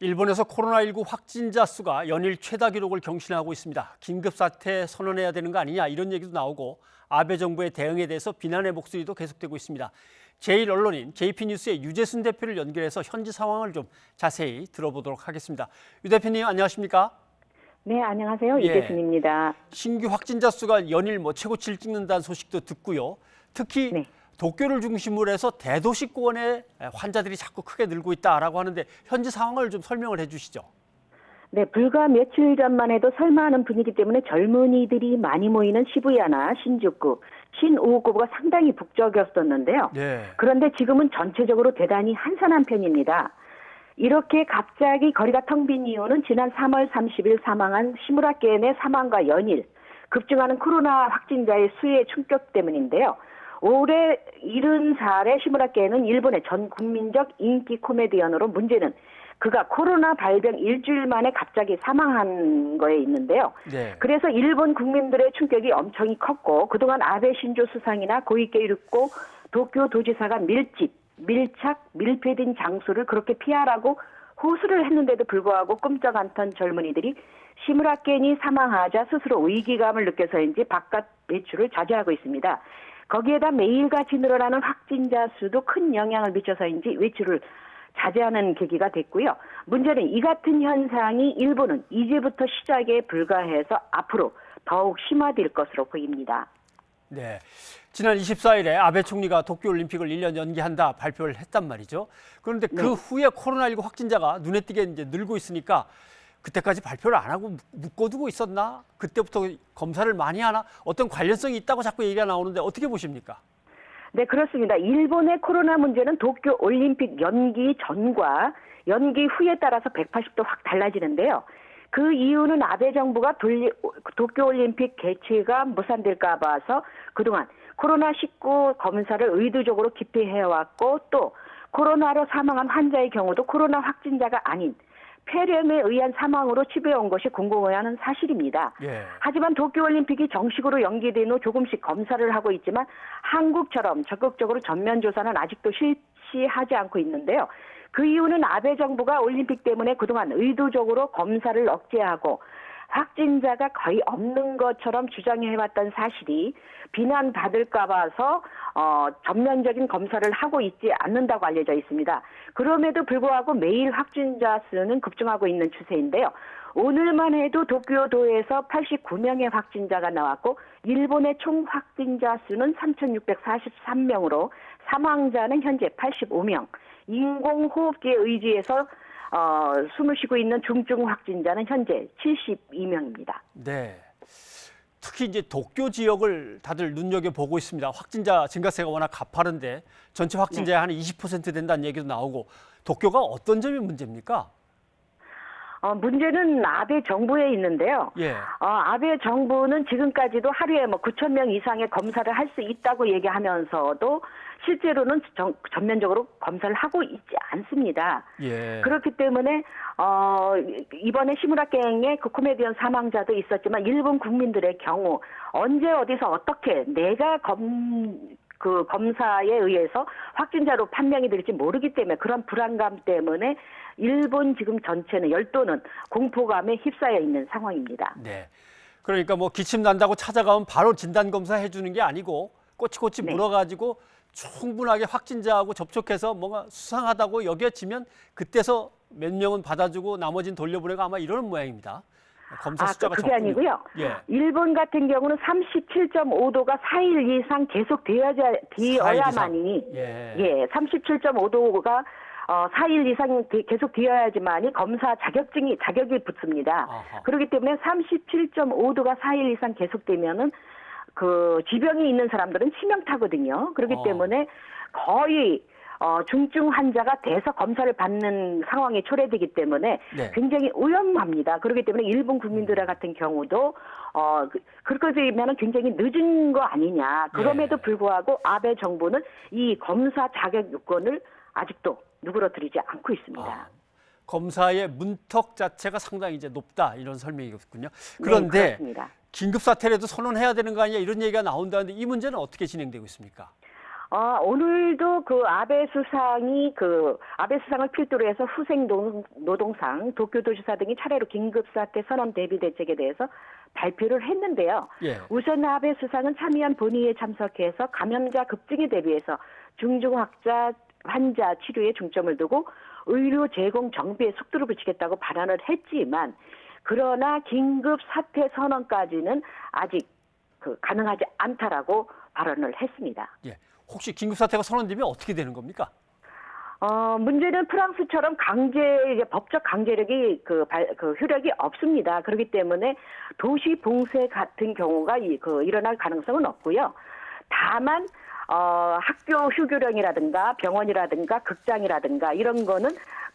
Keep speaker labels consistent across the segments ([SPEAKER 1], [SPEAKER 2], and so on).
[SPEAKER 1] 일본에서 코로나19 확진자 수가 연일 최다 기록을 경신하고 있습니다. 긴급사태 선언해야 되는 거 아니냐 이런 얘기도 나오고 아베 정부의 대응에 대해서 비난의 목소리도 계속되고 있습니다. 제1언론인 JP뉴스의 유재순 대표를 연결해서 현지 상황을 좀 자세히 들어보도록 하겠습니다. 유 대표님 안녕하십니까?
[SPEAKER 2] 네, 안녕하세요. 유재순입니다.
[SPEAKER 1] 신규 확진자 수가 연일 최고치를 찍는다는 소식도 듣고요. 특히
[SPEAKER 2] 네.
[SPEAKER 1] 도쿄를 중심으로 해서 대도시권의 환자들이 자꾸 크게 늘고 있다라고 하는데 현지 상황을 좀 설명을 해주시죠.
[SPEAKER 2] 네, 불과 며칠 전만 해도 설마하는 분위기 때문에 젊은이들이 많이 모이는 시부야나 신주쿠, 신오구가 상당히 북적였었는데요.
[SPEAKER 1] 네.
[SPEAKER 2] 그런데 지금은 전체적으로 대단히 한산한 편입니다. 이렇게 갑자기 거리가 텅 빈 이유는 지난 3월 30일 사망한 시무라켄의 사망과 연일 급증하는 코로나 확진자의 수의 충격 때문인데요. 올해 70살의 시무라켄은 일본의 전 국민적 인기 코미디언으로 문제는 그가 코로나 발병 일주일 만에 갑자기 사망한 거에 있는데요.
[SPEAKER 1] 네.
[SPEAKER 2] 그래서 일본 국민들의 충격이 엄청이 컸고 그동안 아베 신조 수상이나 고이케 이루코 도쿄 도지사가 밀착, 밀폐된 장소를 그렇게 피하라고 호소를 했는데도 불구하고 꼼짝 않던 젊은이들이 시무라켄이 사망하자 스스로 위기감을 느껴서인지 바깥 외출을 자제하고 있습니다. 거기에다 매일같이 늘어나는 확진자 수도 큰 영향을 미쳐서인지 외출을 자제하는 계기가 됐고요. 문제는 이 같은 현상이 일본은 이제부터 시작에 불과해서 앞으로 더욱 심화될 것으로 보입니다.
[SPEAKER 1] 네, 지난 24일에 아베 총리가 도쿄올림픽을 1년 연기한다 발표를 했단 말이죠. 그런데 그 후에 코로나19 확진자가 눈에 띄게 이제 늘고 있으니까 그때까지 발표를 안 하고 묶어두고 있었나? 그때부터 검사를 많이 하나? 어떤 관련성이 있다고 자꾸 얘기가 나오는데 어떻게 보십니까?
[SPEAKER 2] 네, 그렇습니다. 일본의 코로나 문제는 도쿄 올림픽 연기 전과 연기 후에 따라서 180도 확 달라지는데요. 그 이유는 아베 정부가 도쿄 올림픽 개최가 무산될까 봐서 그동안 코로나19 검사를 의도적으로 기피해왔고 또 코로나로 사망한 환자의 경우도 코로나 확진자가 아닌 폐렴에 의한 사망으로 치부해온 것이 공공연한 사실입니다.
[SPEAKER 1] 예.
[SPEAKER 2] 하지만 도쿄올림픽이 정식으로 연기된 후 조금씩 검사를 하고 있지만 한국처럼 적극적으로 전면조사는 아직도 실시하지 않고 있는데요. 그 이유는 아베 정부가 올림픽 때문에 그동안 의도적으로 검사를 억제하고 확진자가 거의 없는 것처럼 주장해왔던 사실이 비난받을까 봐서 전면적인 검사를 하고 있지 않는다고 알려져 있습니다. 그럼에도 불구하고 매일 확진자 수는 급증하고 있는 추세인데요. 오늘만 해도 도쿄도에서 89명의 확진자가 나왔고 일본의 총 확진자 수는 3,643명으로 사망자는 현재 85명. 인공호흡기에 의지해서 숨을 쉬고 있는 중증 확진자는 현재 72명입니다.
[SPEAKER 1] 네. 특히 이제 도쿄 지역을 다들 눈여겨보고 있습니다. 확진자 증가세가 워낙 가파른데 전체 확진자의 한 20% 된다는 얘기도 나오고 도쿄가 어떤 점이 문제입니까?
[SPEAKER 2] 문제는 아베 정부에 있는데요.
[SPEAKER 1] 예.
[SPEAKER 2] 아베 정부는 지금까지도 하루에 9천 명 이상의 검사를 할 수 있다고 얘기하면서도 실제로는 전면적으로 검사를 하고 있지 않습니다.
[SPEAKER 1] 예.
[SPEAKER 2] 그렇기 때문에 이번에 시무라켄의 그 코미디언 사망자도 있었지만 일본 국민들의 경우 언제 어디서 어떻게 내가 검사에 의해서 확진자로 판명이 될지 모르기 때문에 그런 불안감 때문에 일본 지금 전체는 열도는 공포감에 휩싸여 있는 상황입니다.
[SPEAKER 1] 네. 그러니까 기침 난다고 찾아가면 바로 진단 검사 해주는 게 아니고 꼬치꼬치 물어가지고 충분하게 확진자하고 접촉해서 뭔가 수상하다고 여겨지면 그때서 몇 명은 받아주고 나머지는 돌려보내고 아마 이러는 모양입니다. 검사 숫자가
[SPEAKER 2] 그게 아니고요.
[SPEAKER 1] 예.
[SPEAKER 2] 일본 같은 경우는 37.5도가 4일 이상 계속 되어야만이
[SPEAKER 1] 예.
[SPEAKER 2] 37.5도가 4일 이상 계속 되어야지만이 검사 자격이 붙습니다.
[SPEAKER 1] 아하.
[SPEAKER 2] 그렇기 때문에 37.5도가 4일 이상 계속되면은 그 지병이 있는 사람들은 치명타거든요. 그렇기 때문에 거의 중증 환자가 돼서 검사를 받는 상황에 초래되기 때문에 굉장히 위험합니다. 그렇기 때문에 일본 국민들 같은 경우도 그렇게 되면 굉장히 늦은 거 아니냐. 그럼에도 불구하고 아베 정부는 이 검사 자격 요건을 아직도 누그러뜨리지 않고 있습니다.
[SPEAKER 1] 검사의 문턱 자체가 상당히 이제 높다 이런 설명이겠군요. 그런데
[SPEAKER 2] 그렇습니다.
[SPEAKER 1] 긴급 사태라도 선언해야 되는 거 아니냐 이런 얘기가 나온다는데 이 문제는 어떻게 진행되고 있습니까?
[SPEAKER 2] 오늘도 그 아베 수상이 아베 수상을 필두로 해서 후생 노동상, 도쿄도지사 등이 차례로 긴급사태 선언 대비 대책에 대해서 발표를 했는데요.
[SPEAKER 1] 예.
[SPEAKER 2] 우선 아베 수상은 참여한 본회의에 참석해서 감염자 급증에 대비해서 중증 환자 치료에 중점을 두고 의료 제공 정비에 속도를 붙이겠다고 발언을 했지만, 그러나 긴급 사태 선언까지는 아직 가능하지 않다라고 발언을 했습니다.
[SPEAKER 1] 예. 혹시 긴급 사태가 선언되면 어떻게 되는 겁니까?
[SPEAKER 2] 문제는 프랑스처럼 법적 강제력이 효력이 없습니다. 그렇기 때문에 도시 봉쇄 같은 경우가 일어날 가능성은 없고요. 다만 학교 휴교령이라든가 병원이라든가 극장이라든가 이런 거는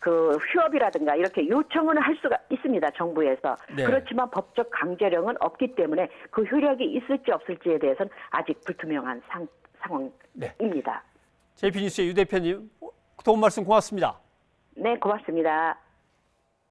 [SPEAKER 2] 휴업이라든가 이렇게 요청은 할 수가 있습니다. 정부에서.
[SPEAKER 1] 네.
[SPEAKER 2] 그렇지만 법적 강제령은 없기 때문에 그 효력이 있을지 없을지에 대해서는 아직 불투명한 상황입니다.
[SPEAKER 1] JP 뉴스의 유 대표님, 도움 말씀 고맙습니다.
[SPEAKER 2] 네, 고맙습니다.